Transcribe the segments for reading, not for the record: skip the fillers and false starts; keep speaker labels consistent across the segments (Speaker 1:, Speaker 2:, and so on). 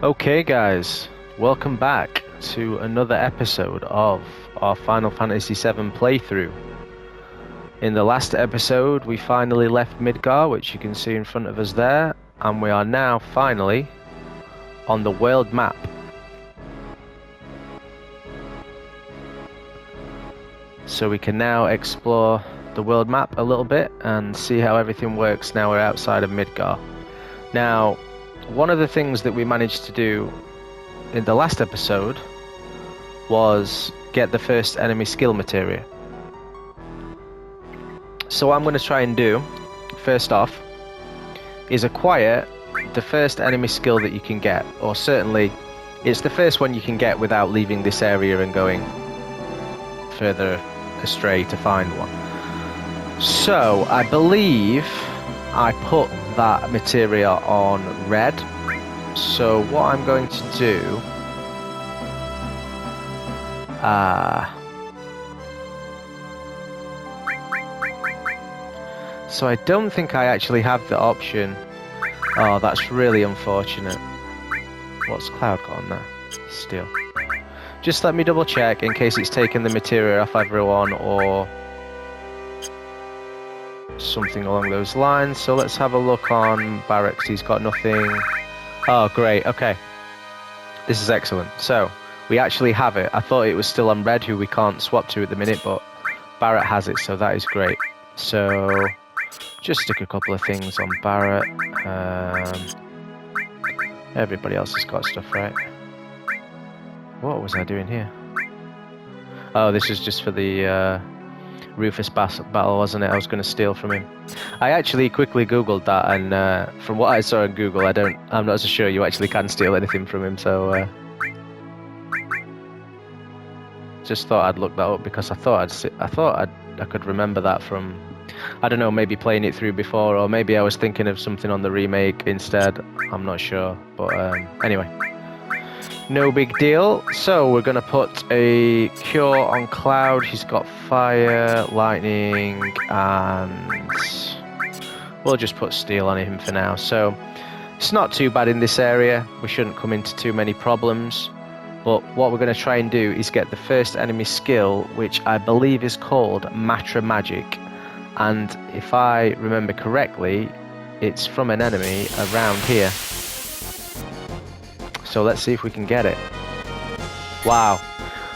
Speaker 1: Okay guys, welcome back to another episode of our Final Fantasy VII playthrough. In the last episode we finally left Midgar, which you can see in front of us there, and we are now finally on the world map. So we can now explore the world map a little bit and see how everything works now we're outside of Midgar. Now, one of the things that we managed to do in the last episode was get the first enemy skill materia. So what I'm going to try and do, first off, is acquire the first enemy skill that you can get, or certainly it's the first one you can get without leaving this area and going further astray to find one. So I believe I put that materia on red. So what I'm going to do, so I don't think I actually have the option. Oh, that's really unfortunate. What's Cloud got on there? Steel. Just let me double check in case it's taken the materia off everyone or something along those lines. So let's have a look on Barracks. He's got nothing. Oh, great. Okay. This is excellent. So we actually have it. I thought it was still on red, who we can't swap to at the minute, but Barrett has it, so that is great. So just stick a couple of things on Barrett. Everybody else has got stuff, right? What was I doing here? Oh, this is just for the Rufus battle, wasn't it? I was going to steal from him. I actually quickly googled that, and from what I saw on Google, I'm not so sure you actually can steal anything from him. So just thought I'd look that up because I could remember that from, I don't know, maybe playing it through before, or maybe I was thinking of something on the remake instead. I'm not sure, but anyway. No big deal. So we're going to put a cure on Cloud. He's got fire, lightning, and we'll just put steel on him for now. So it's not too bad in this area. We shouldn't come into too many problems. But what we're going to try and do is get the first enemy skill, which I believe is called Materia Magic. And if I remember correctly, it's from an enemy around here. So let's see if we can get it. Wow.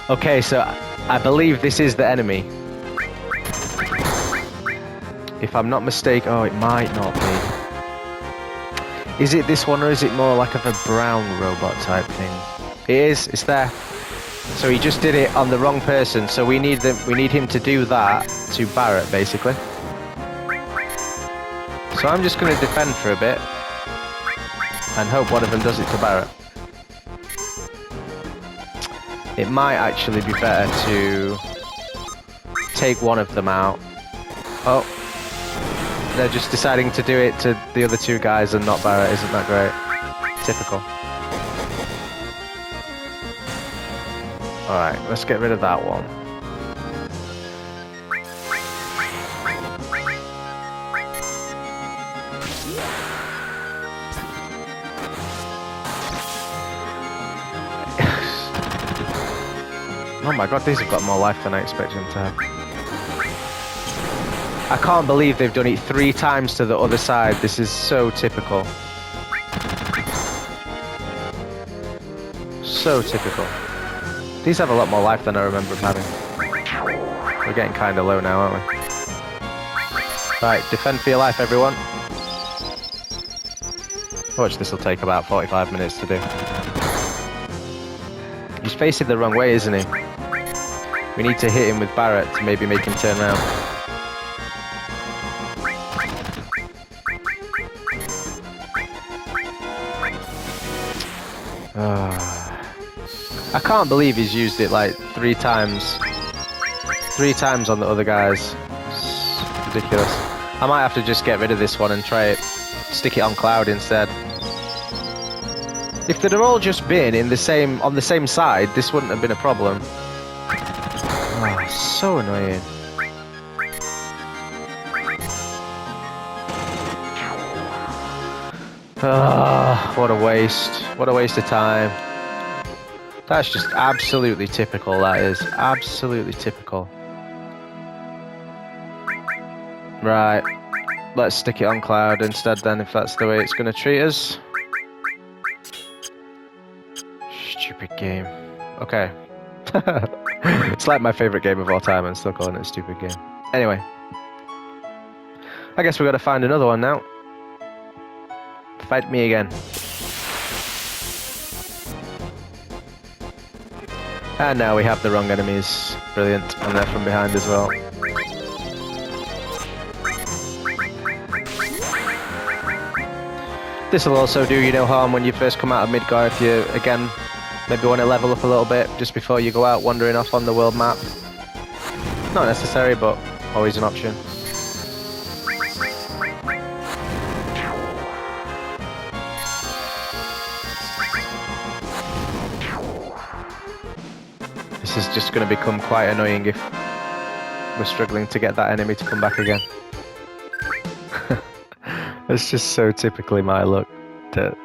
Speaker 1: Okay, so I believe this is the enemy. If I'm not mistaken, oh, it might not be. Is it this one, or is it more like of a brown robot type thing? It is, it's there. So he just did it on the wrong person, so we need him to do that to Barrett, basically. So I'm just going to defend for a bit and hope one of them does it to Barrett. It might actually be better to take one of them out. Oh, they're just deciding to do it to the other two guys and not Barrett. Isn't that great? Typical. Alright, let's get rid of that one. Oh my god, these have got more life than I expected them to have. I can't believe they've done it 3 times to the other side. This is so typical. So typical. These have a lot more life than I remember them having. We're getting kind of low now, aren't we? Right, defend for your life, everyone. Watch, this will take about 45 minutes to do. He's facing the wrong way, isn't he? We need to hit him with Barrett to maybe make him turn around. I can't believe he's used it like 3 times. 3 times on the other guys. It's ridiculous. I might have to just get rid of this one and try it. Stick it on Cloud instead. If they'd have all just been on the same side, this wouldn't have been a problem. Oh, so annoying. Ah, what a waste. What a waste of time. That's just absolutely typical, that is. Absolutely typical. Right. Let's stick it on Cloud instead then, if that's the way it's going to treat us. Stupid game. Okay. It's like my favourite game of all time and still calling it a stupid game. Anyway. I guess we've got to find another one now. Fight me again. And now we have the wrong enemies. Brilliant. And they're from behind as well. This will also do you no harm when you first come out of Midgar if you, again, maybe want to level up a little bit just before you go out wandering off on the world map. Not necessary, but always an option. This is just going to become quite annoying if we're struggling to get that enemy to come back again. It's just so typically my luck that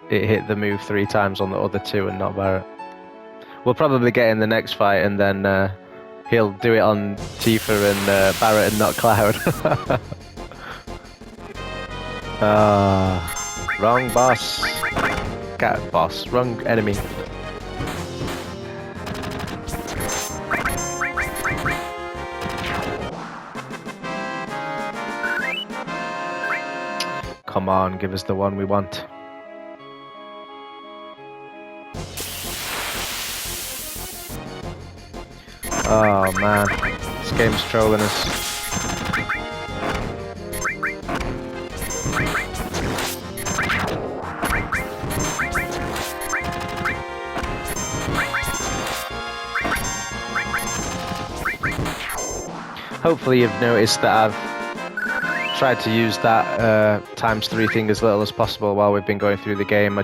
Speaker 1: it hit the move 3 times on the other 2 and not Barrett. We'll probably get in the next fight and then he'll do it on Tifa and Barrett and not Cloud. Wrong boss. Cat boss. Wrong enemy. Come on, give us the one we want. Oh man, this game's trolling us. Hopefully you've noticed that I've tried to use that ×3 thing as little as possible while we've been going through the game.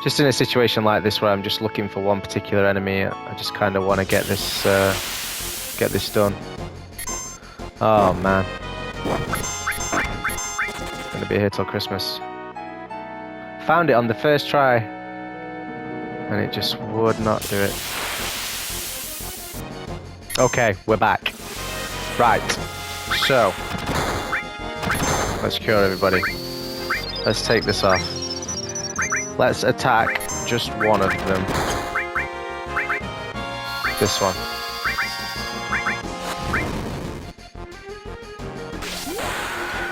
Speaker 1: Just in a situation like this where I'm just looking for one particular enemy, I just kind of want to get this done. Oh man, gonna be here till Christmas. Found it on the first try, and it just would not do it. Okay, we're back. Right, so let's cure everybody. Let's take this off. Let's attack just one of them. This one.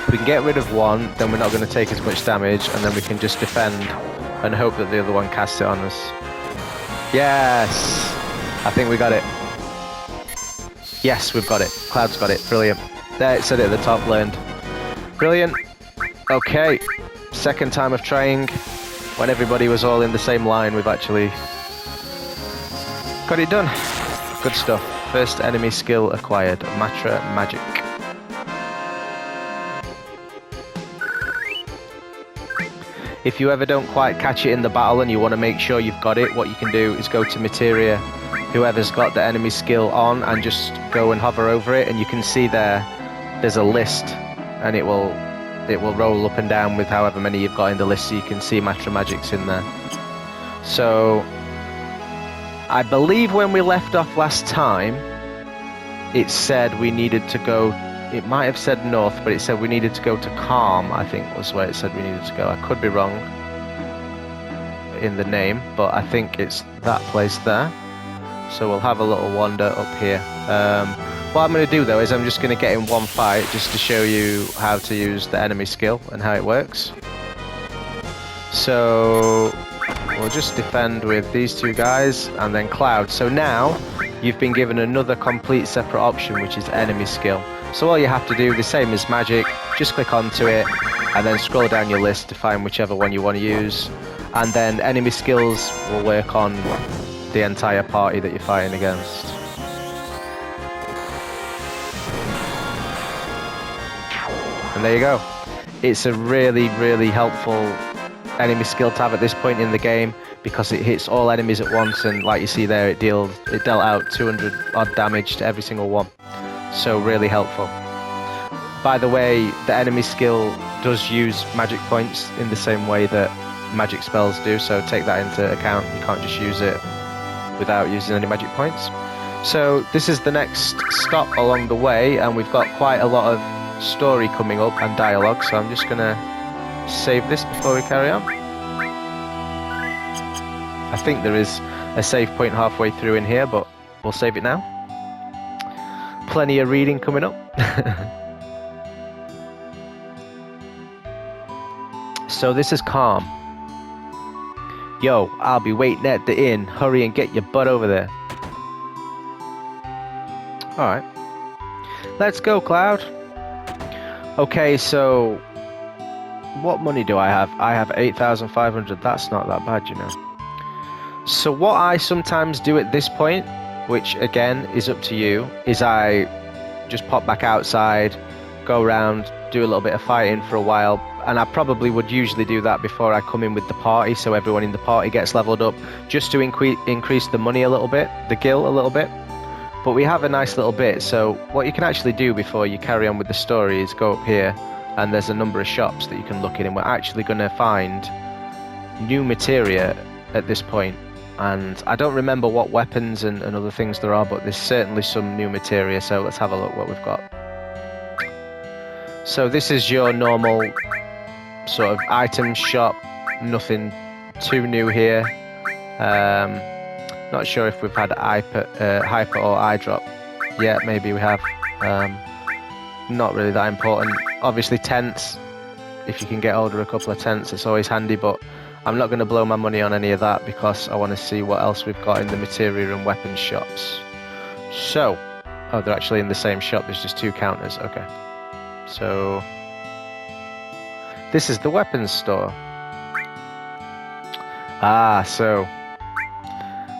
Speaker 1: If we can get rid of one, then we're not going to take as much damage, and then we can just defend and hope that the other one casts it on us. Yes! I think we got it. Yes, we've got it. Cloud's got it. Brilliant. There, it said it at the top, learned. Brilliant. Okay. Second time of trying. When everybody was all in the same line, we've actually got it done. Good stuff. First enemy skill acquired. Materia Magic. If you ever don't quite catch it in the battle and you want to make sure you've got it, what you can do is go to Materia, whoever's got the enemy skill on, and just go and hover over it, and you can see there's a list, and it will roll up and down with however many you've got in the list, so you can see Materia Magics in there. So I believe when we left off last time, it said we needed to go, it might have said north, but it said we needed to go to Kalm, I think was where it said we needed to go. I could be wrong in the name, but I think it's that place there. So we'll have a little wander up here. What I'm going to do though is I'm just going to get in one fight just to show you how to use the enemy skill and how it works. So we'll just defend with these 2 guys and then Cloud. So now you've been given another complete separate option, which is enemy skill. So all you have to do, the same as magic, just click onto it and then scroll down your list to find whichever one you want to use. And then enemy skills will work on the entire party that you're fighting against. And there you go. It's a really, really helpful enemy skill to have at this point in the game because it hits all enemies at once, and like you see there, it dealt out 200 odd damage to every single one. So really helpful. By the way, the enemy skill does use magic points in the same way that magic spells do, so take that into account. You can't just use it without using any magic points. So this is the next stop along the way, and we've got quite a lot of story coming up and dialogue, so I'm just gonna save this before we carry on. I think there is a save point halfway through in here, but we'll save it now. Plenty of reading coming up. So this is Kalm. Yo, I'll be waiting at the inn. Hurry and get your butt over there. Alright. Let's go, Cloud. Okay, so what money do I have? I have 8,500. That's not that bad, you know. So what I sometimes do at this point, which again is up to you, is I just pop back outside, go around, do a little bit of fighting for a while, and I probably would usually do that before I come in with the party, so everyone in the party gets leveled up, just to increase the money a little bit, the gil a little bit. But we have a nice little bit, so what you can actually do before you carry on with the story is go up here, and there's a number of shops that you can look in, and we're actually going to find new materia at this point. And I don't remember what weapons and other things there are, but there's certainly some new materia, so let's have a look what we've got. So this is your normal sort of item shop, nothing too new here. Not sure if we've had hyper or eye drop yet, maybe we have. Not really that important. Obviously tents, if you can get hold of a couple of tents, it's always handy, but I'm not going to blow my money on any of that because I want to see what else we've got in the materia and weapons shops. So, oh, they're actually in the same shop, there's just two counters, okay. So, this is the weapons store. Ah, so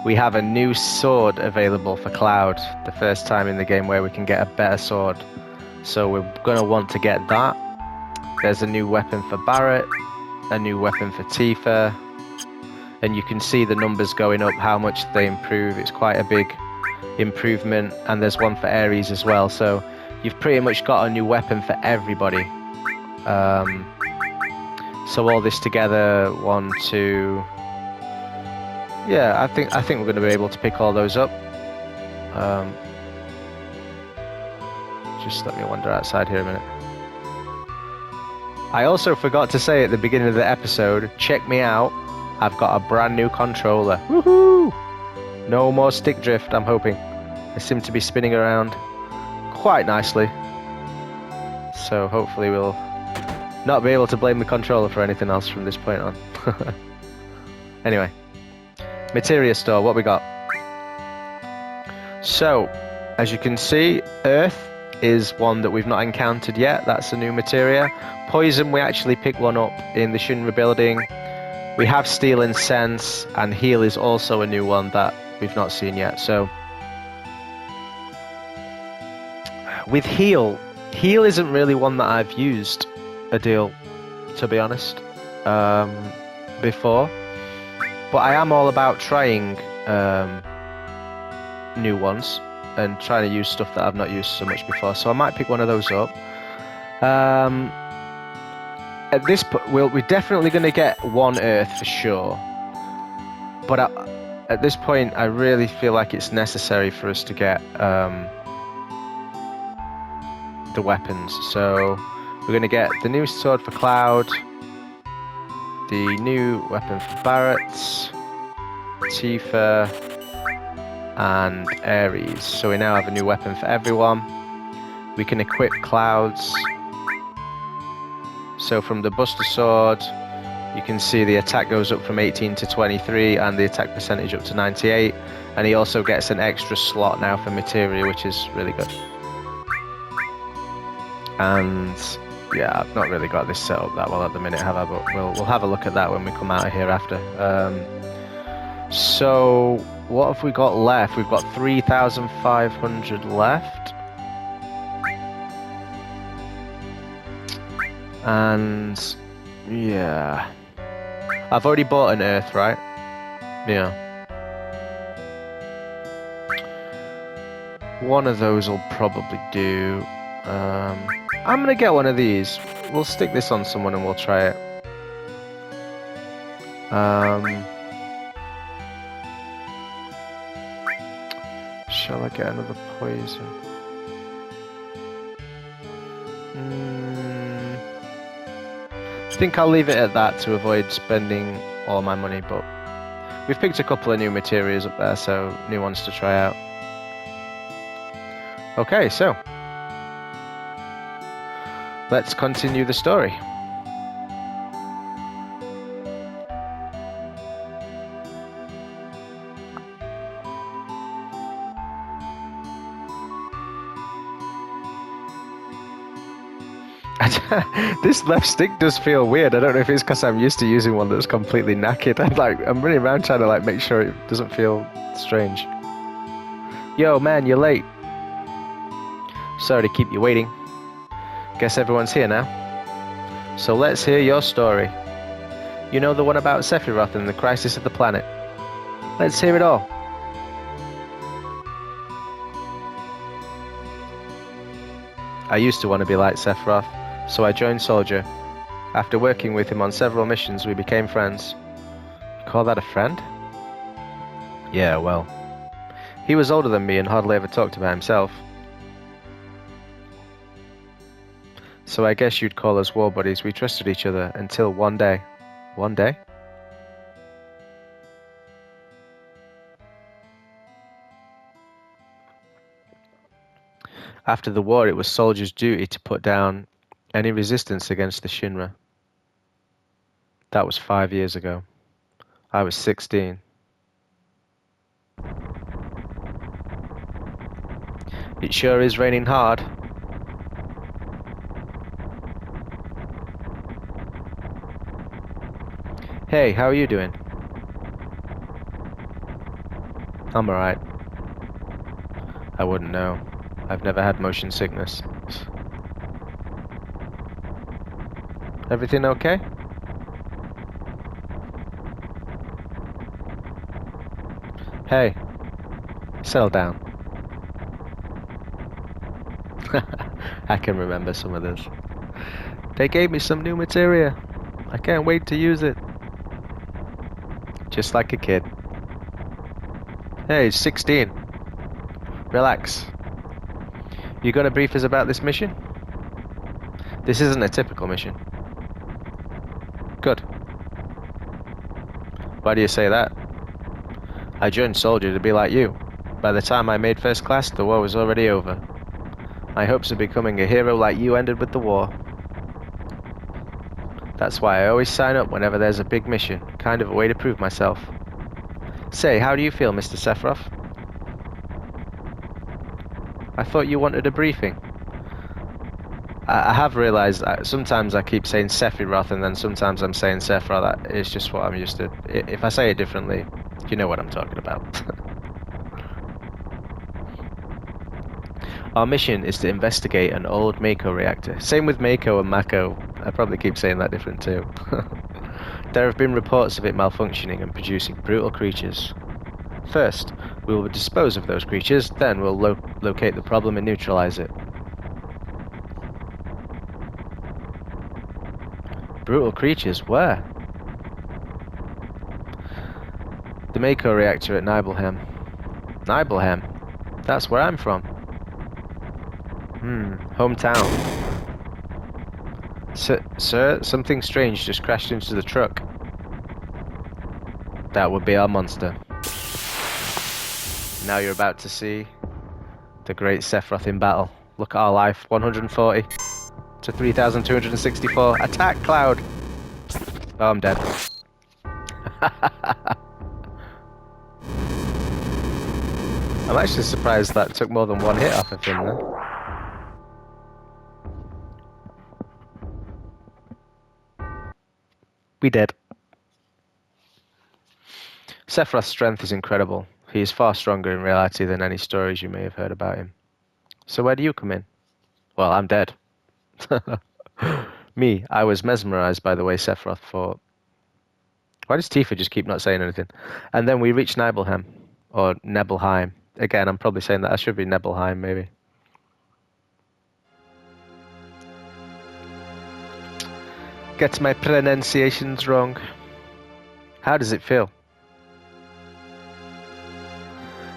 Speaker 1: we have a new sword available for Cloud, the first time in the game where we can get a better sword. So we're going to want to get that. There's a new weapon for Barrett, a new weapon for Tifa, and you can see the numbers going up, how much they improve. It's quite a big improvement, and there's one for Ares as well, so you've pretty much got a new weapon for everybody. So all this together, 1, 2, yeah, I think we're going to be able to pick all those up. Just let me wander outside here a minute. I also forgot to say at the beginning of the episode, check me out, I've got a brand new controller. Woohoo! No more stick drift, I'm hoping. I seem to be spinning around quite nicely. So hopefully we'll not be able to blame the controller for anything else from this point on. Anyway, materia store, what we got? So, as you can see, Earth is one that we've not encountered yet. That's a new materia. Poison, we actually picked one up in the Shinra building. We have Steel and Sense, and Heal is also a new one that we've not seen yet. So, with Heal isn't really one that I've used a deal, to be honest, before. But I am all about trying new ones and trying to use stuff that I've not used so much before. So I might pick one of those up. At this point, we're definitely going to get one Earth for sure. But at this point, I really feel like it's necessary for us to get the weapons. So we're going to get the new sword for Cloud, the new weapon for Barrett, Tifa, and Ares. So we now have a new weapon for everyone. We can equip Cloud's. So from the Buster Sword, you can see the attack goes up from 18 to 23 and the attack percentage up to 98. And he also gets an extra slot now for materia, which is really good. And yeah, I've not really got this set up that well at the minute, have I? But we'll have a look at that when we come out of here after. So what have we got left? We've got 3,500 left. And yeah, I've already bought an Earth, right? Yeah. One of those will probably do. I'm gonna get one of these. We'll stick this on someone and we'll try it. Shall I get another poison? I think I'll leave it at that to avoid spending all my money, but we've picked a couple of new materials up there, so new ones to try out. Okay, so let's continue the story. This left stick does feel weird. I don't know if it's because I'm used to using one that's completely knackered. I'm running around trying to make sure it doesn't feel strange. Yo, man, you're late. Sorry to keep you waiting. Guess everyone's here now. So let's hear your story. You know the one about Sephiroth and the crisis of the planet. Let's hear it all. I used to want to be like Sephiroth, so I joined Soldier. After working with him on several missions, we became friends. You call that a friend? Yeah, well. He was older than me and hardly ever talked about himself. So I guess you'd call us war buddies. We trusted each other until one day. One day? After the war, it was Soldier's duty to put down any resistance against the Shinra. That was 5 years ago. I was 16. It sure is raining hard. Hey, how are you doing? I'm alright. I wouldn't know. I've never had motion sickness. Everything okay? Hey, settle down. I can remember some of this. They gave me some new materia. I can't wait to use it. Just like a kid. Hey, 16. Relax. You gonna brief us about this mission? This isn't a typical mission. Good. Why do you say that? I joined Soldier to be like you. By the time I made first class, the war was already over. My hopes of becoming a hero like you ended with the war. That's why I always sign up whenever there's a big mission, kind of a way to prove myself. Say, how do you feel, Mr. Sephiroth? I thought you wanted a briefing. I have realised sometimes I keep saying Sephiroth and then sometimes I'm saying Sephiroth. It's just what I'm used to. If I say it differently, you know what I'm talking about. Our mission is to investigate an old Mako reactor. Same with Mako and Mako. I probably keep saying that different too. There have been reports of it malfunctioning and producing brutal creatures. First, we will dispose of those creatures, then we'll locate the problem and neutralize it. Brutal creatures? Where? The Mako reactor at Nibelheim. Nibelheim? That's where I'm from. Hometown. Sir, something strange just crashed into the truck. That would be our monster. Now you're about to see the great Sephiroth in battle. Look at our life, 140 to 3,264. Attack, Cloud! Oh, I'm dead. I'm actually surprised that took more than one hit off of him there. We did. Sephiroth's strength is incredible. He is far stronger in reality than any stories you may have heard about him. So where do you come in? Well, I'm dead. Me, I was mesmerized by the way Sephiroth fought. Why does Tifa just keep not saying anything? And then we reached Nibelheim. Or Nebelheim. Again, I'm probably saying that. I should be Nebelheim, maybe. Gets my pronunciations wrong. How does it feel?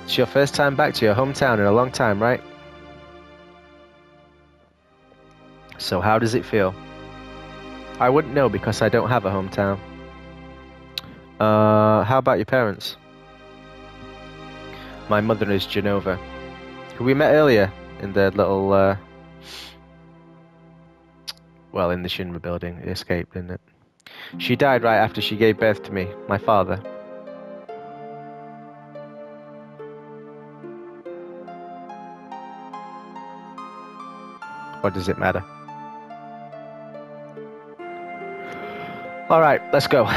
Speaker 1: It's your first time back to your hometown in a long time, right? So how does it feel? I wouldn't know because I don't have a hometown. How about your parents? My mother is Genova, who we met earlier in the little, well, in the Shinra building. It escaped, didn't it? She died right after she gave birth to me, my father. What does it matter? Alright, let's go.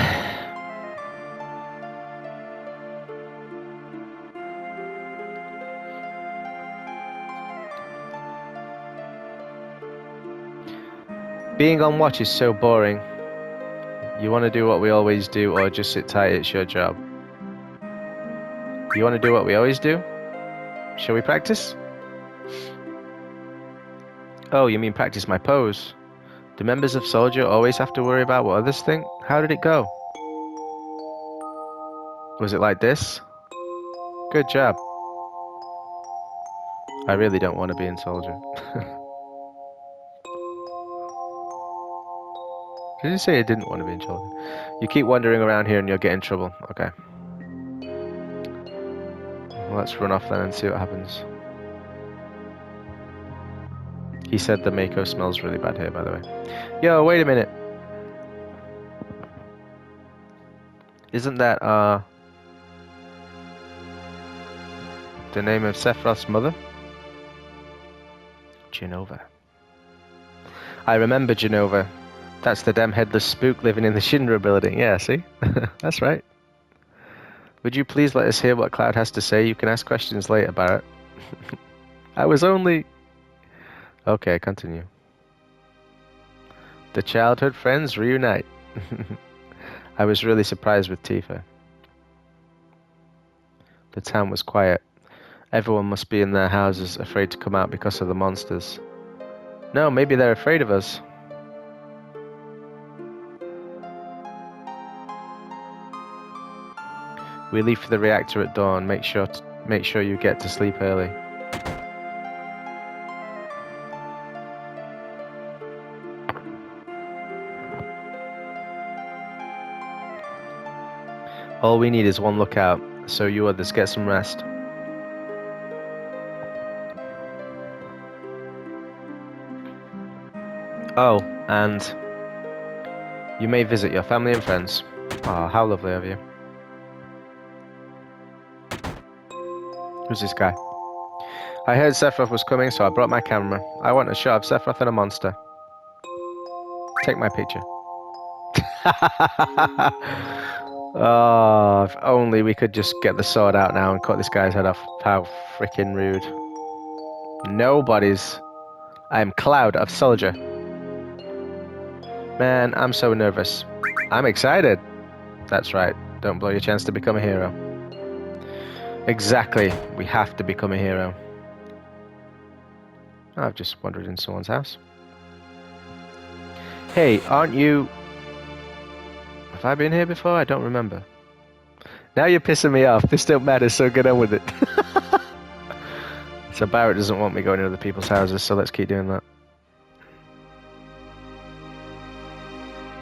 Speaker 1: Being on watch is so boring. You want to do what we always do, or just sit tight, it's your job. You want to do what we always do? Shall we practice? Oh, you mean practice my pose? Do members of Soldier always have to worry about what others think? How did it go? Was it like this? Good job. I really don't want to be in Soldier. Did you say I didn't want to be in Soldier? You keep wandering around here and you'll get in trouble. Okay. Well, let's run off then and see what happens. He said the Mako smells really bad here, by the way. Yo, wait a minute. Isn't that, the name of Sephiroth's mother? Genova. I remember Genova. That's the damn headless spook living in the Shinra building. Yeah, see? That's right. Would you please let us hear what Cloud has to say? You can ask questions later, Barrett. I was only... Okay, continue. The childhood friends reunite. I was really surprised with Tifa. The town was quiet. Everyone must be in their houses, afraid to come out because of the monsters. No, maybe they're afraid of us. We leave for the reactor at dawn. Make sure you get to sleep early. All we need is one lookout, so you others get some rest. Oh, and you may visit your family and friends. Ah, how lovely of you. Who's this guy? I heard Sephiroth was coming, so I brought my camera. I want a shot of Sephiroth and a monster. Take my picture. Oh, if only we could just get the sword out now and cut this guy's head off. How freaking rude. Nobody's. I am Cloud of Soldier. Man, I'm so nervous. I'm excited. That's right. Don't blow your chance to become a hero. Exactly. We have to become a hero. I've just wandered in someone's house. Hey, aren't you... Have I been here before? I don't remember. Now you're pissing me off. This don't matter, so get on with it. So Barrett doesn't want me going into other people's houses, so let's keep doing that.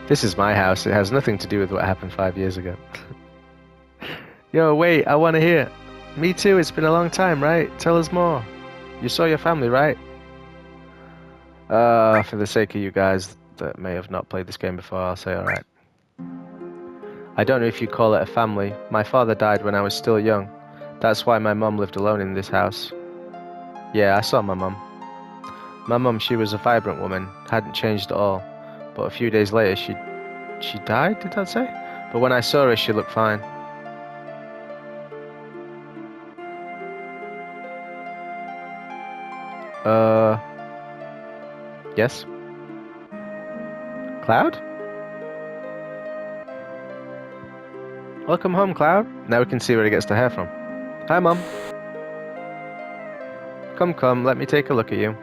Speaker 1: This is my house. It has nothing to do with what happened 5 years ago. Yo, wait, I want to hear. Me too, it's been a long time, right? Tell us more. You saw your family, right? For the sake of you guys that may have not played this game before, I'll say alright. I don't know if you'd call it a family. My father died when I was still young. That's why my mum lived alone in this house. Yeah, I saw my mum. My mum, she was a vibrant woman, hadn't changed at all. But a few days later, she died, did that say? But when I saw her, she looked fine. Yes? Cloud? Welcome home, Cloud. Now we can see where he gets the hair from. Hi, Mum. Come, let me take a look at you.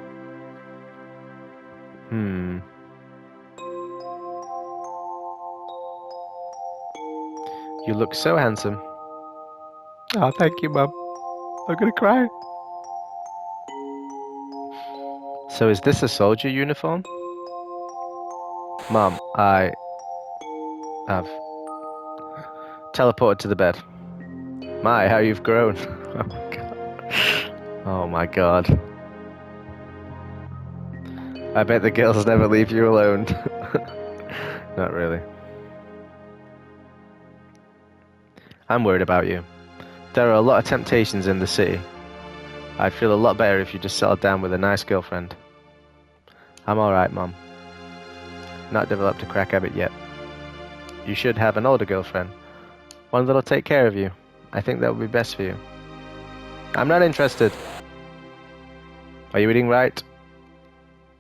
Speaker 1: You look so handsome. Oh, thank you, Mum. I'm gonna cry. So is this a soldier uniform? Mum, I have teleported to the bed. My, how you've grown. Oh my god. Oh my god. I bet the girls never leave you alone. Not really. I'm worried about you. There are a lot of temptations in the city. I'd feel a lot better if you just settled down with a nice girlfriend. I'm alright, Mom. Not developed a crack habit yet. You should have an older girlfriend. One that'll take care of you. I think that would be best for you. I'm not interested. Are you eating right?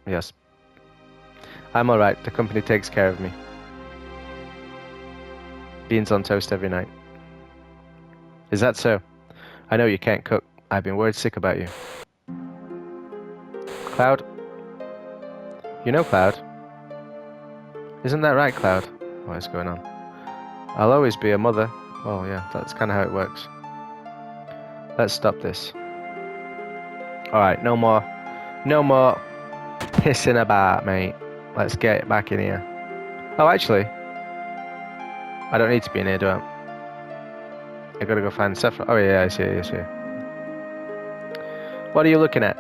Speaker 1: Yes. I'm alright. The company takes care of me. Beans on toast every night. Is that so? I know you can't cook. I've been worried sick about you. Cloud? You know Cloud? Isn't that right, Cloud? What is going on? I'll always be a mother. Well, yeah, that's kind of how it works. Let's stop this. Alright, no more pissing about, mate. Let's get back in here. Oh, actually, I don't need to be in here, do I? I gotta go find Sephiroth. Oh yeah, I see it. What are you looking at?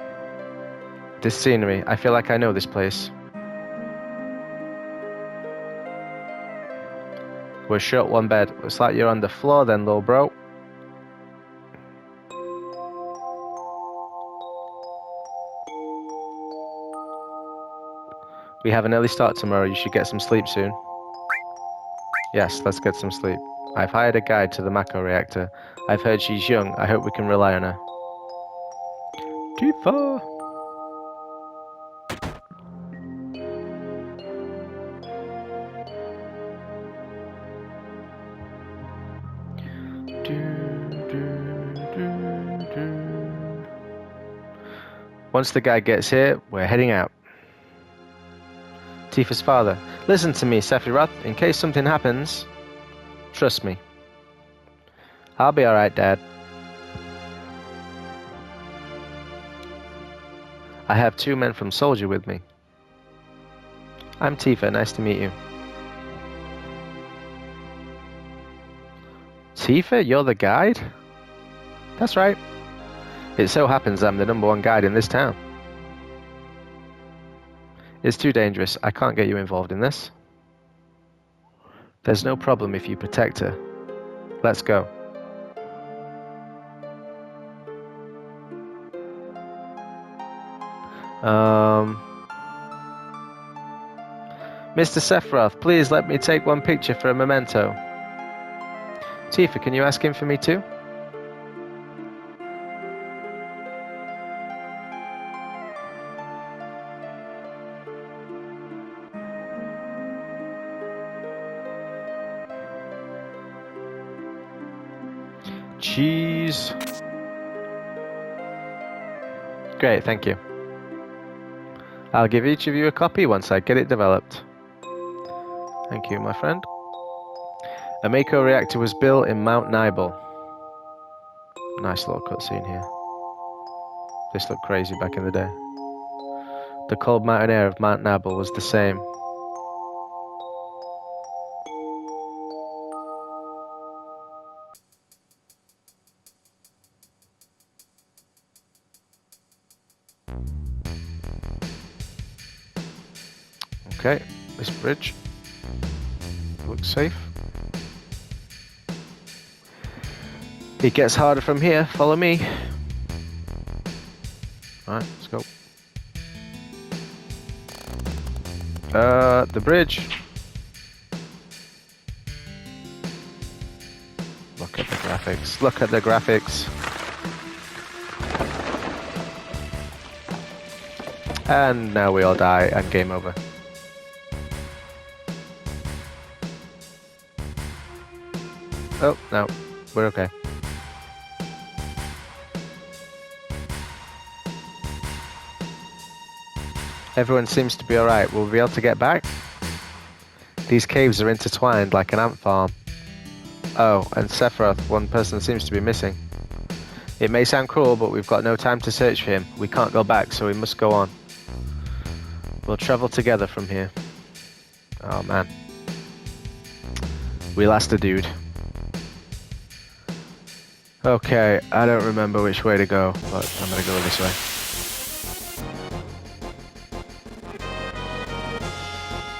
Speaker 1: This scenery. I feel like I know this place. We're short one bed. Looks like you're on the floor then, little bro. We have an early start tomorrow. You should get some sleep soon. Yes, let's get some sleep. I've hired a guide to the macro reactor. I've heard she's young. I hope we can rely on her. Tifa! Once the guy gets here, we're heading out. Tifa's father. Listen to me, Sephiroth. In case something happens, trust me. I'll be alright, Dad. I have 2 men from Soldier with me. I'm Tifa. Nice to meet you. Tifa, you're the guide? That's right. It so happens I'm the #1 guide in this town. It's too dangerous. I can't get you involved in this. There's no problem if you protect her. Let's go. Mr. Sephiroth, please let me take one picture for a memento. Tifa, can you ask him for me too? Cheese. Great, thank you. I'll give each of you a copy once I get it developed. Thank you, my friend. A Mako reactor was built in Mount Nibel. Nice little cutscene here. This looked crazy back in the day. The cold mountain air of Mount Nibel was the same. Okay, this bridge looks safe. It gets harder from here. Follow me. Alright, let's go. The bridge. Look at the graphics. Look at the graphics. And now we all die and game over. Oh, no. We're okay. Everyone seems to be alright. Will we be able to get back? These caves are intertwined like an ant farm. Oh, and Sephiroth, one person seems to be missing. It may sound cruel, but we've got no time to search for him. We can't go back, so we must go on. We'll travel together from here. Oh man. We lost a dude. Okay, I don't remember which way to go, but I'm gonna go this way.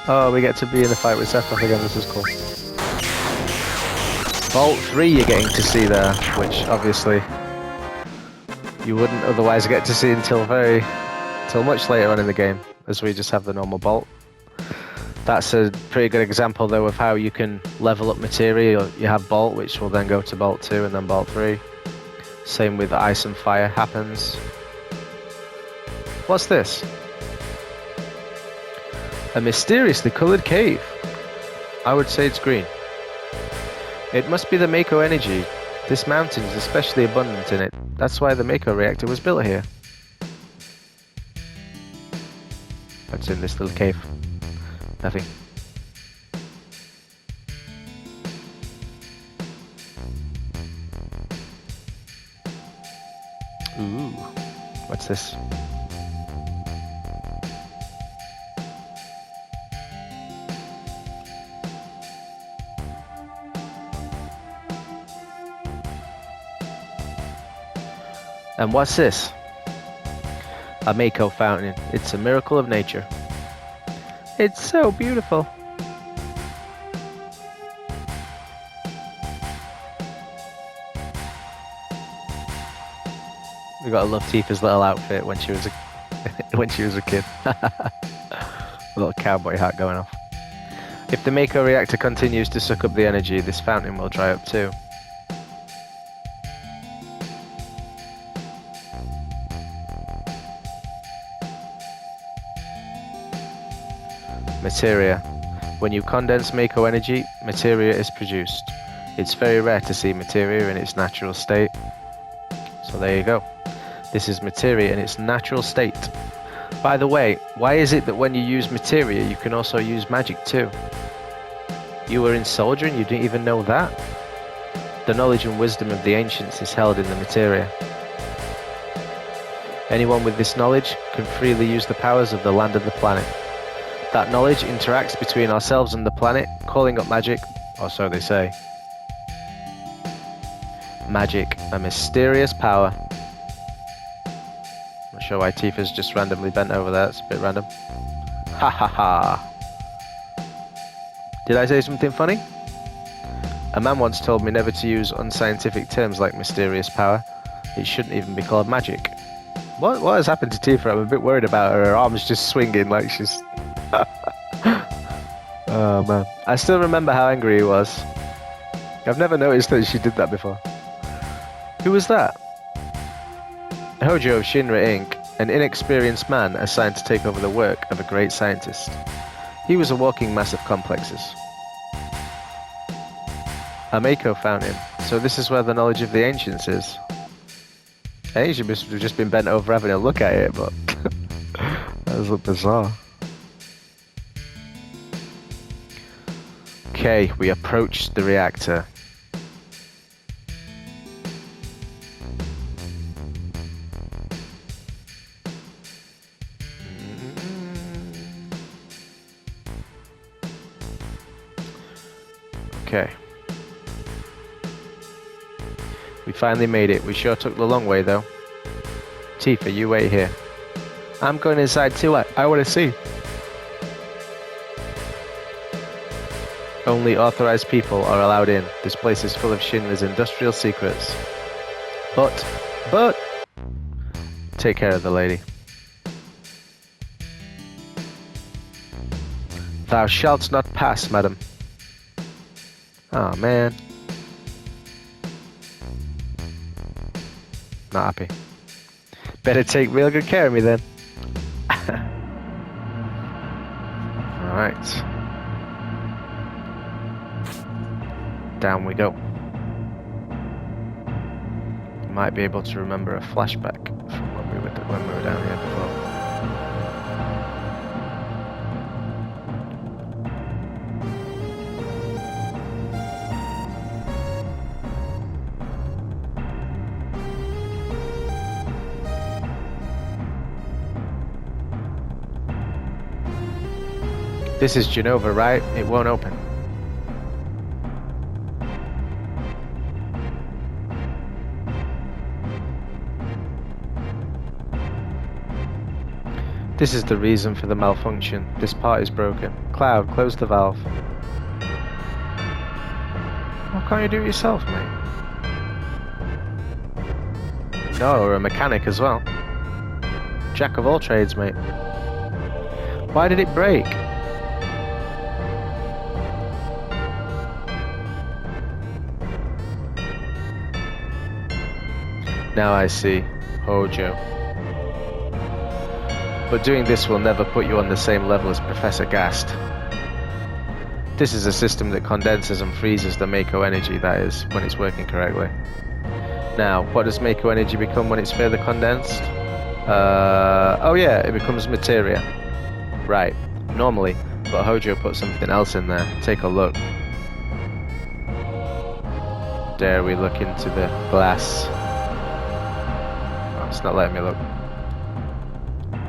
Speaker 1: Oh, we get to be in the fight with Sephiroth again, this is cool. Vault 3 you're getting to see there, which obviously you wouldn't otherwise get to see until much later on in the game, as we just have the normal Bolt. That's a pretty good example though of how you can level up materia. You have Bolt, which will then go to Bolt 2 and then Bolt 3. Same with Ice and Fire happens. What's this? A mysteriously coloured cave. I would say it's green. It must be the Mako energy. This mountain is especially abundant in it. That's why the Mako reactor was built here. What's in this little cave? Nothing. Ooh, what's this? And what's this? A Mako fountain. It's a miracle of nature. It's so beautiful. We gotta love Tifa's little outfit when she was a kid. A little cowboy hat going off. If the Mako reactor continues to suck up the energy, this fountain will dry up too. Materia. When you condense Mako energy, materia is produced. It's very rare to see materia in its natural state. So there you go. This is materia in its natural state. By the way, why is it that when you use materia, you can also use magic too? You were in Soldier and you didn't even know that? The knowledge and wisdom of the ancients is held in the materia. Anyone with this knowledge can freely use the powers of the land and the planet. That knowledge interacts between ourselves and the planet, calling up magic, or so they say. Magic, a mysterious power. Not sure why Tifa's just randomly bent over there, it's a bit random. Ha ha ha. Did I say something funny? A man once told me never to use unscientific terms like mysterious power. It shouldn't even be called magic. What has happened to Tifa? I'm a bit worried about her. Her arm's just swinging like she's... Oh man. I still remember how angry he was. I've never noticed that she did that before. Who was that? Hojo of Shinra Inc., an inexperienced man assigned to take over the work of a great scientist. He was a walking mass of complexes. A Mako found him, so this is where the knowledge of the ancients is. I think she must have just been bent over having a look at it, but that was bizarre. Okay, we approach the reactor. Okay. We finally made it. We sure took the long way though. Tifa, you wait here. I'm going inside too. I want to see. Only authorized people are allowed in. This place is full of Shinra's industrial secrets. But... Take care of the lady. Thou shalt not pass, madam. Oh man. Not happy. Better take real good care of me then. Alright. Down we go. Might be able to remember a flashback from when we were down here before. This is Genova, right? It won't open. This is the reason for the malfunction. This part is broken. Cloud, close the valve. Why can't you do it yourself, mate? No, or a mechanic as well. Jack of all trades, mate. Why did it break? Now I see. Hojo. But doing this will never put you on the same level as Professor Gast. This is a system that condenses and freezes the Mako energy, that is, when it's working correctly. Now, what does Mako energy become when it's further condensed? Oh yeah, it becomes materia. Right, normally, but Hojo put something else in there. Take a look. Dare we look into the glass? Oh, it's not letting me look.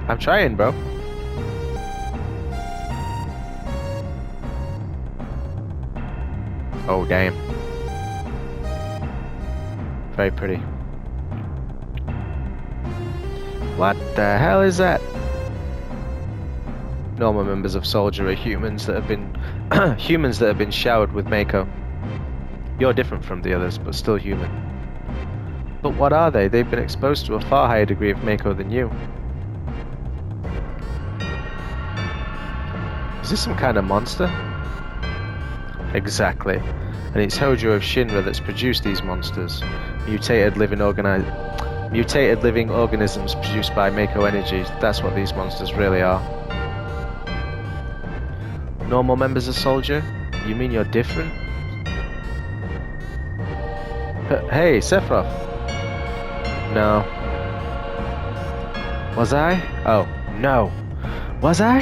Speaker 1: I'm trying, bro. Oh, damn. Very pretty. What the hell is that? Normal members of Soldier are humans that have been humans that have been showered with Mako. You're different from the others, but still human. But what are they? They've been exposed to a far higher degree of Mako than you. Is this some kind of monster? Exactly. And it's Hojo of Shinra that's produced these monsters. Mutated living organisms produced by Mako energy. That's what these monsters really are. Normal members of Soldier? You mean you're different? Hey, Sephiroth. No. Was I? Oh, no. Was I?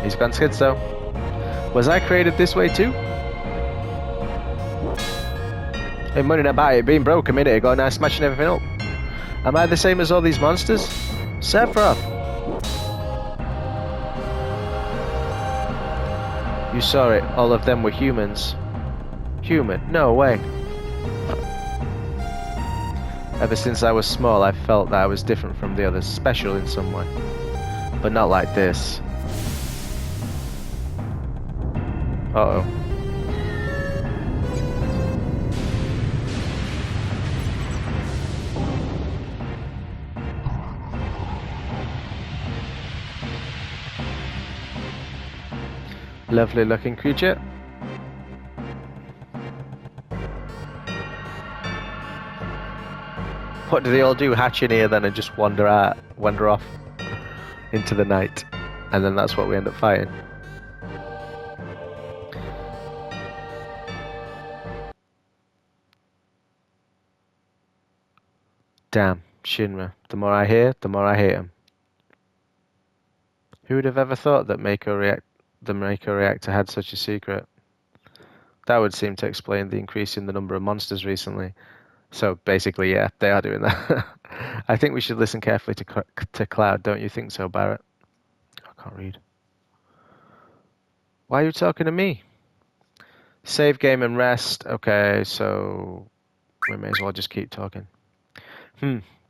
Speaker 1: He's gone schizo. Was I created this way too? Hey, money about it being broke a minute ago and now smashing everything up. Am I the same as all these monsters? Sephiroth! You saw it, all of them were humans. Human? No way. Ever since I was small, I felt that I was different from the others, special in some way. But not like this. Uh-oh. Lovely looking creature. What do they all do? Hatch in here then and just wander off into the night. And then that's what we end up fighting. Damn, Shinra. The more I hear, the more I hate him. Who would have ever thought that the Mako reactor had such a secret? That would seem to explain the increase in the number of monsters recently. So basically, yeah, they are doing that. I think we should listen carefully to Cloud, don't you think so, Barrett? I can't read. Why are you talking to me? Save game and rest. Okay, so we may as well just keep talking.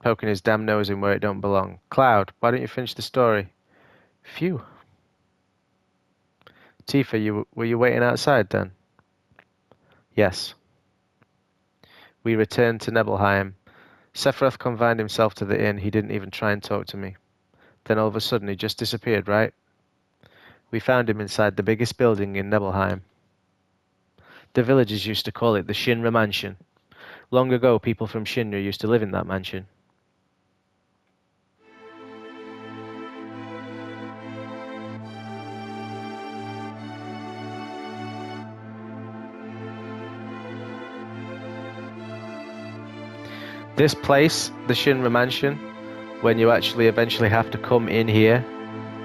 Speaker 1: Poking his damn nose in where it don't belong. Cloud, why don't you finish the story? Phew. Tifa, were you waiting outside then? Yes. We returned to Nebelheim. Sephiroth confined himself to the inn. He didn't even try and talk to me. Then all of a sudden he just disappeared, right? We found him inside the biggest building in Nebelheim. The villagers used to call it the Shinra Mansion. Long ago, people from Shinra used to live in that mansion. This place, the Shinra Mansion, when you actually eventually have to come in here,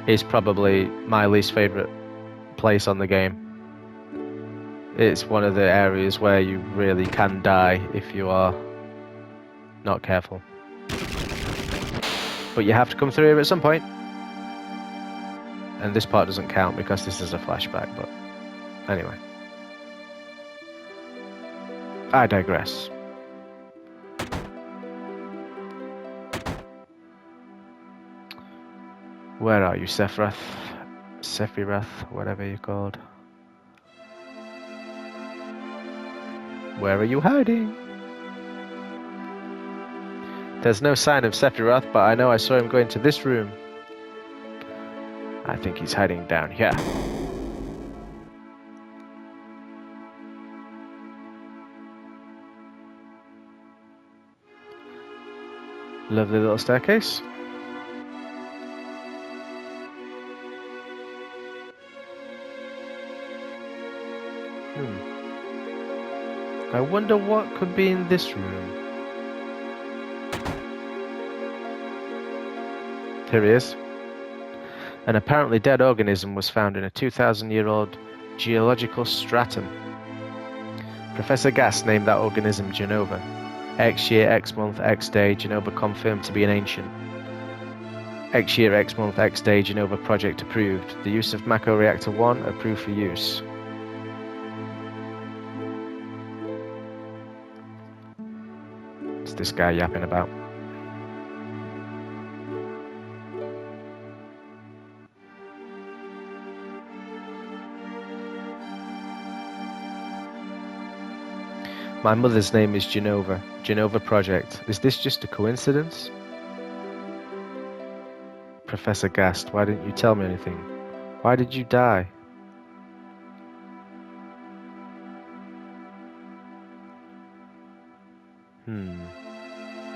Speaker 1: is probably my least favourite place on the game. It's one of the areas where you really can die if you are not careful. But you have to come through here at some point. And this part doesn't count because this is a flashback, but anyway. I digress. Where are you, Sephiroth? Sephiroth, whatever you're called. Where are you hiding? There's no sign of Sephiroth, but I know I saw him go into this room. I think he's hiding down here. Lovely little staircase. I wonder what could be in this room. Here he is. An apparently dead organism was found in a 2,000-year-old geological stratum. Professor Gass named that organism Genova. X year, X month, X day, Genova confirmed to be an ancient. X year, X month, X day, Genova project approved. The use of Mako Reactor 1 approved for use. What's this guy yapping about? My mother's name is Genova. Genova Project. Is this just a coincidence? Professor Gast, why didn't you tell me anything? Why did you die?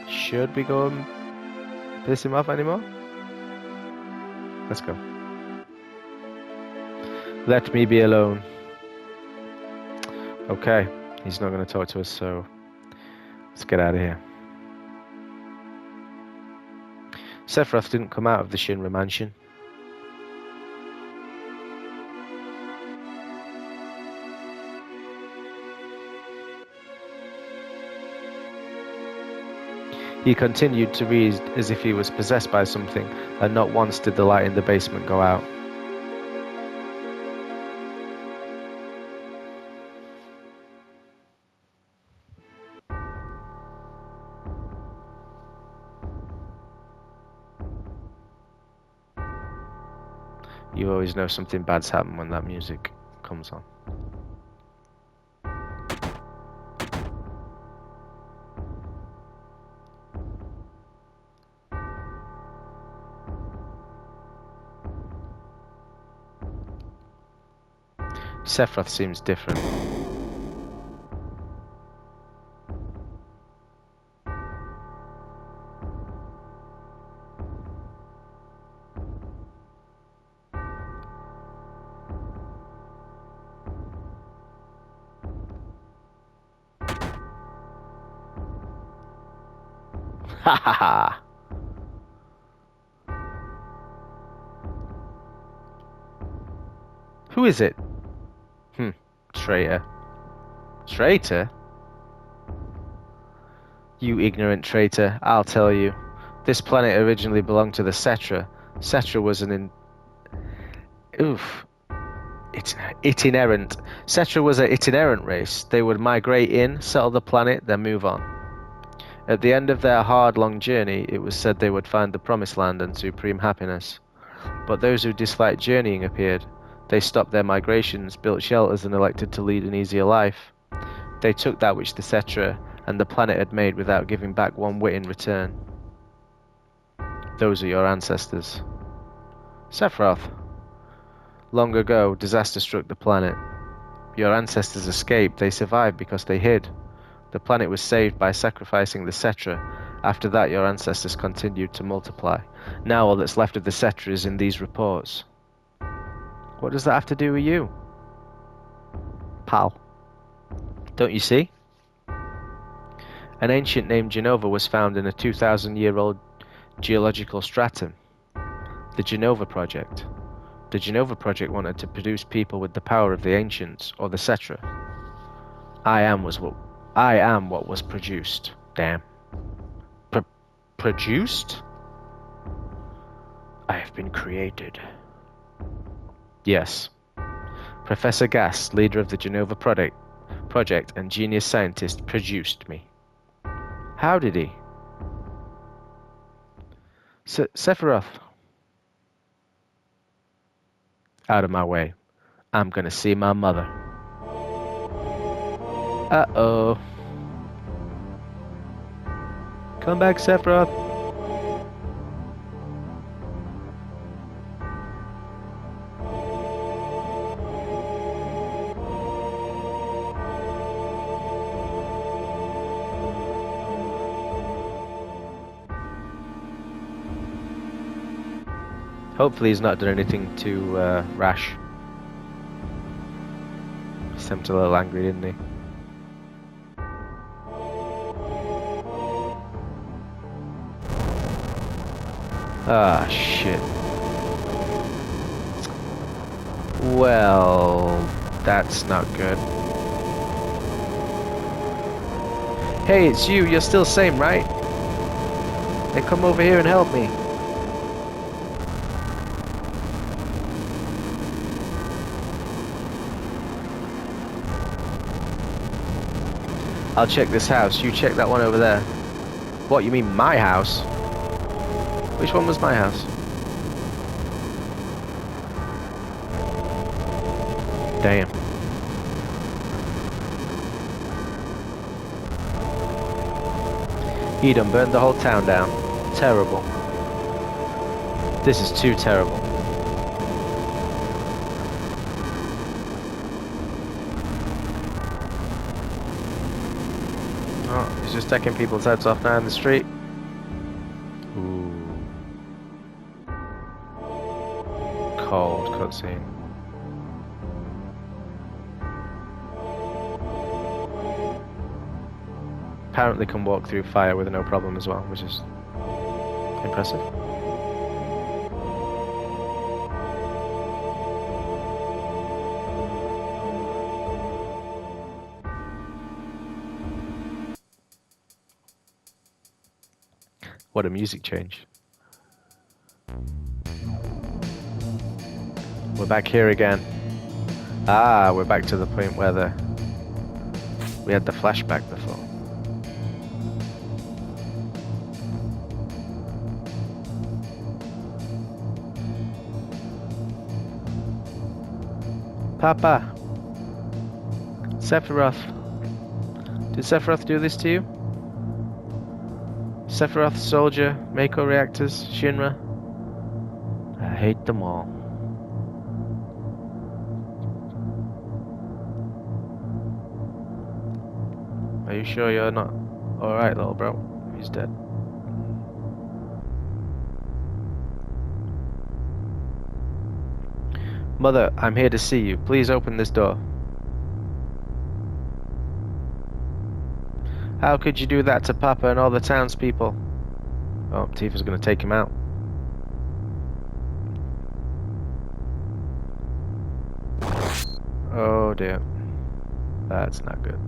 Speaker 1: Should we go and piss him off anymore? Let's go. Let me be alone. Okay. He's not going to talk to us, so let's get out of here. Sephiroth didn't come out of the Shinra mansion. He continued to read as if he was possessed by something, and not once did the light in the basement go out. You always know something bad's happened when that music comes on. Sephiroth seems different. Ha ha ha! Who is it? Traitor. Traitor? You ignorant traitor, I'll tell you. This planet originally belonged to the Cetra. Cetra was itinerant. Cetra was an itinerant race. They would migrate in, settle the planet, then move on. At the end of their hard, long journey, it was said they would find the promised land and supreme happiness. But those who disliked journeying appeared. They stopped their migrations, built shelters, and elected to lead an easier life. They took that which the Cetra and the planet had made without giving back one whit in return. Those are your ancestors. Sephiroth. Long ago, disaster struck the planet. Your ancestors escaped. They survived because they hid. The planet was saved by sacrificing the Cetra. After that, your ancestors continued to multiply. Now all that's left of the Cetra is in these reports. What does that have to do with you? Pal. Don't you see? An ancient named Genova was found in a 2,000-year-old geological stratum. The Genova Project. The Genova Project wanted to produce people with the power of the ancients, or the Cetra. I am what was produced. Damn. Produced? I have been created. Yes. Professor Gas, leader of the Genova project and genius scientist, produced me. How did he? Sephiroth. Out of my way. I'm gonna see my mother. Uh-oh. Come back, Sephiroth. Hopefully he's not done anything too rash. He seemed a little angry, didn't he? Ah, shit. Well, that's not good. Hey, it's you. You're still sane, right? Then come over here and help me. I'll check this house. You check that one over there. What, you mean my house? Which one was my house? Damn. He done burned the whole town down. Terrible. This is too terrible. Oh, he's just taking people's heads off now in the street. Ooh. Cold cutscene. Apparently can walk through fire with no problem as well, which is impressive. What a music change. We're back here again. Ah, we're back to the point where we had the flashback before. Papa! Sephiroth! Did Sephiroth do this to you? Sephiroth, Soldier, Mako Reactors, Shinra? I hate them all. Are you sure you're not alright, little bro? He's dead. Mother, I'm here to see you. Please open this door. How could you do that to Papa and all the townspeople? Oh, Tifa's gonna take him out. Oh dear. That's not good.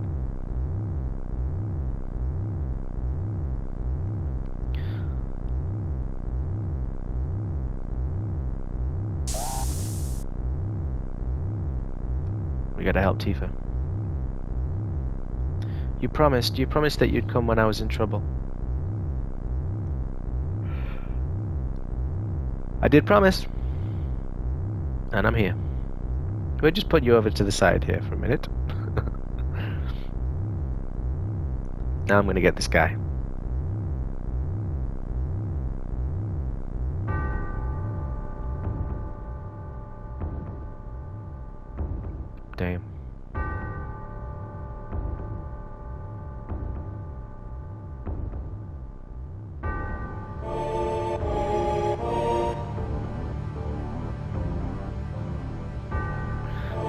Speaker 1: We gotta help Tifa. You promised that you'd come when I was in trouble. I did promise. And I'm here. We'll just put you over to the side here for a minute. Now I'm gonna get this guy. Damn.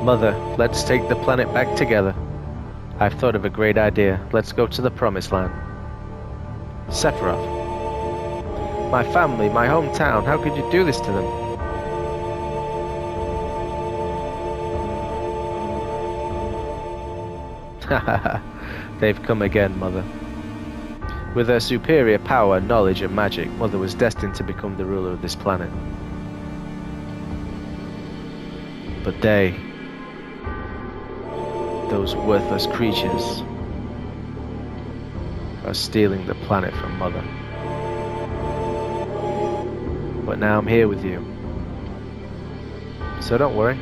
Speaker 1: Mother, let's take the planet back together. I've thought of a great idea. Let's go to the Promised Land. Sephiroth. My family, my hometown. How could you do this to them? Hahaha. They've come again, Mother. With her superior power, knowledge, and magic, Mother was destined to become the ruler of this planet. But they, those worthless creatures, are stealing the planet from Mother. But now I'm here with you. So don't worry.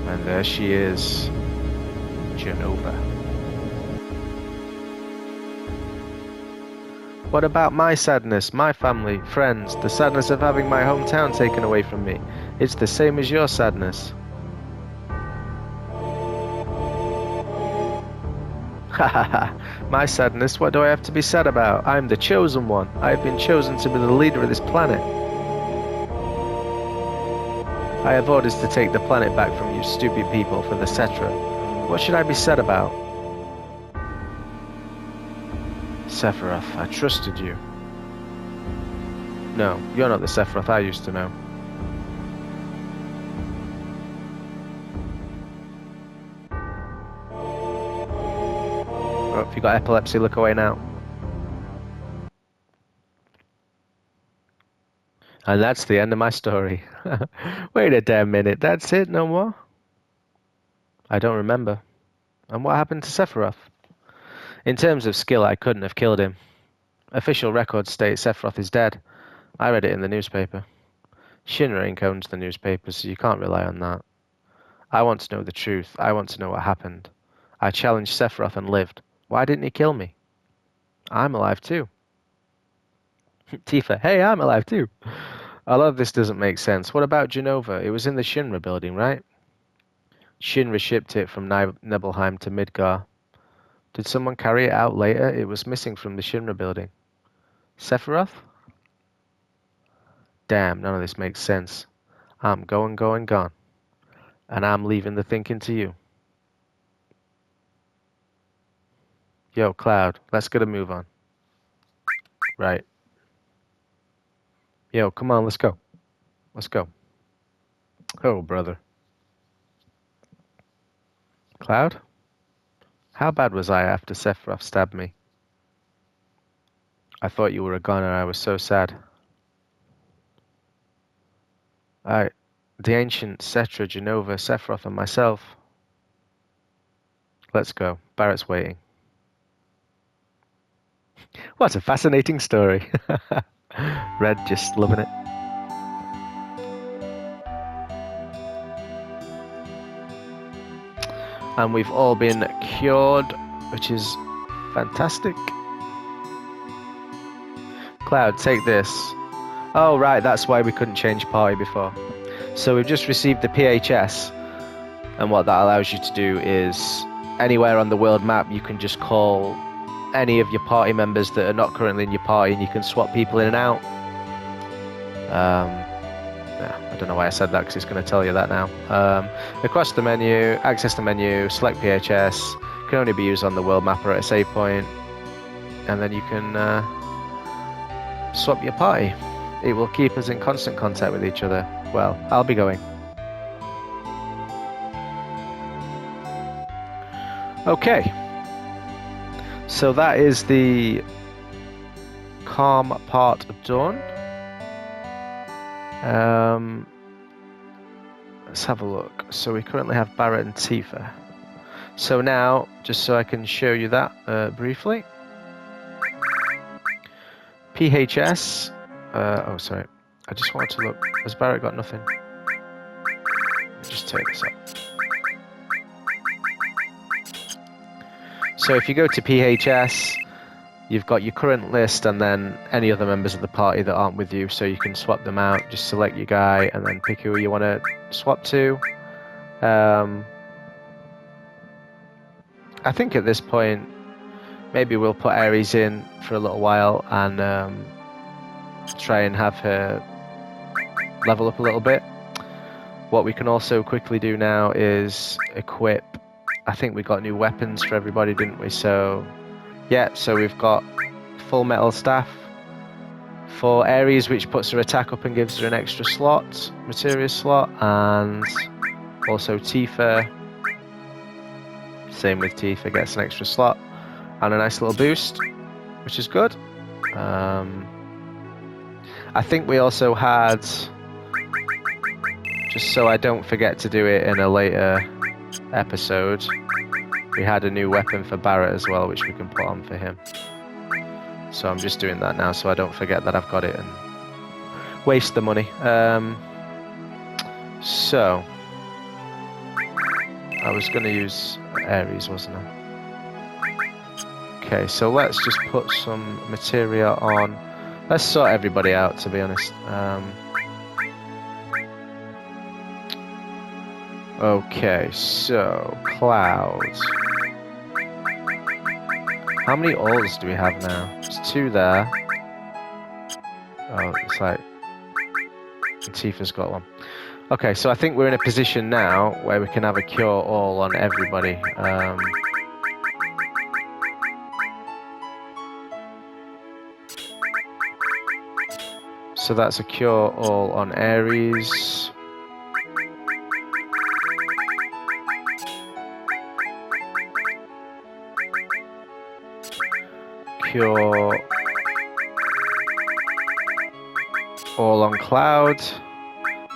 Speaker 1: And there she is, Genova. What about my sadness, my family, friends, the sadness of having my hometown taken away from me? It's the same as your sadness. Ha ha ha, my sadness, what do I have to be sad about? I'm the chosen one. I've been chosen to be the leader of this planet. I have orders to take the planet back from you stupid people for the Cetra. What should I be sad about? Sephiroth, I trusted you. No, you're not the Sephiroth I used to know. Oh, if you got epilepsy, look away now. And that's the end of my story. Wait a damn minute, that's it, no more? I don't remember. And what happened to Sephiroth? In terms of skill, I couldn't have killed him. Official records state Sephiroth is dead. I read it in the newspaper. Shinra Inc. owns the newspaper, so you can't rely on that. I want to know the truth. I want to know what happened. I challenged Sephiroth and lived. Why didn't he kill me? I'm alive too. Tifa, hey, I'm alive too. A lot of this doesn't make sense. What about Genova? It was in the Shinra building, right? Shinra shipped it from Nibelheim to Midgar. Did someone carry it out later? It was missing from the Shinra building. Sephiroth? Damn, none of this makes sense. I'm going, gone. And I'm leaving the thinking to you. Yo, Cloud, let's get a move on. Right. Yo, come on, let's go. Let's go. Oh, brother. Cloud? How bad was I after Sephiroth stabbed me? I thought you were a goner. I was so sad. The ancient Cetra, Genova, Sephiroth, and myself. Let's go. Barrett's waiting. What a fascinating story. Red just loving it. And we've all been cured, which is fantastic. Cloud, take this. Oh, right, that's why we couldn't change party before. So we've just received the PHS, and what that allows you to do is anywhere on the world map you can just call any of your party members that are not currently in your party, and you can swap people in and out. I don't know why I said that, because it's going to tell you that now. Across the menu, access the menu, select PHS, can only be used on the world map or at a save point, and then you can swap your party. It will keep us in constant contact with each other. Well, I'll be going. Okay. So that is the Kalm part done. Let's have a look. So we currently have Barrett and Tifa. So now, just so I can show you that briefly. PHS. Oh, sorry. I just wanted to look. Has Barrett got nothing? Let me just take this up. So if you go to PHS, you've got your current list and then any other members of the party that aren't with you, so you can swap them out. Just select your guy and then pick who you want to swap to. I think at this point, maybe we'll put Ares in for a little while and try and have her level up a little bit. What we can also quickly do now is equip. I think we got new weapons for everybody, didn't we? So, yeah, so we've got full metal staff, For Ares, which puts her attack up and gives her an extra slot, materia slot, and also Tifa. Same with Tifa, gets an extra slot and a nice little boost, which is good. I think we also had, just so I don't forget to do it in a later episode, we had a new weapon for Barrett as well, which we can put on for him. So I'm just doing that now so I don't forget that I've got it and waste the money. So I was going to use Ares, wasn't I? Okay, so let's just put some materia on. Let's sort everybody out, to be honest. Okay, so Cloud. How many alls do we have now? There's 2 there. Oh, it's like Tifa's got 1. Okay, so I think we're in a position now where we can have a cure all on everybody. So that's a cure all on Ares. Cure all on Cloud.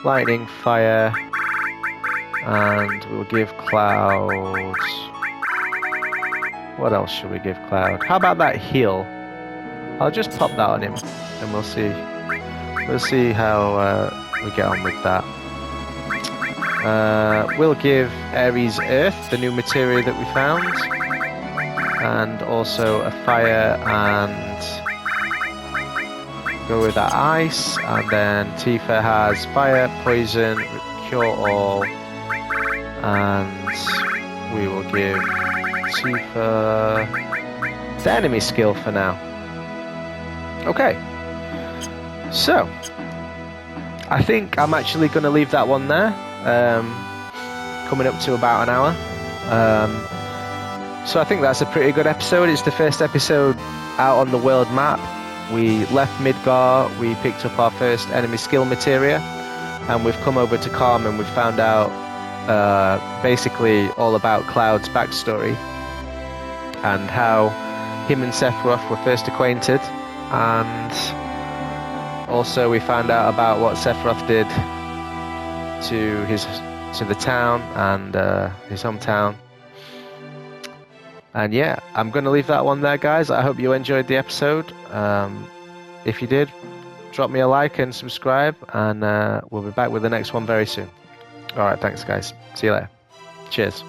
Speaker 1: Lightning, fire, and we'll give Cloud... What else should we give Cloud? How about that heal? I'll just pop that on him, and we'll see. We'll see how we get on with that. We'll give Ares Earth, the new materia that we found, and also a fire and go with that ice, and then Tifa has fire, poison, cure all, and we will give Tifa the enemy skill for now. Okay, so I think I'm actually going to leave that one there, coming up to about an hour. So I think that's a pretty good episode. It's the first episode out on the world map. We left Midgar, we picked up our first enemy skill materia, and we've come over to Kalm and we've found out basically all about Cloud's backstory and how him and Sephiroth were first acquainted, and also we found out about what Sephiroth did to the town and his hometown. And yeah, I'm going to leave that one there, guys. I hope you enjoyed the episode. If you did, drop me a like and subscribe, and we'll be back with the next one very soon. Alright, thanks guys. See you later. Cheers.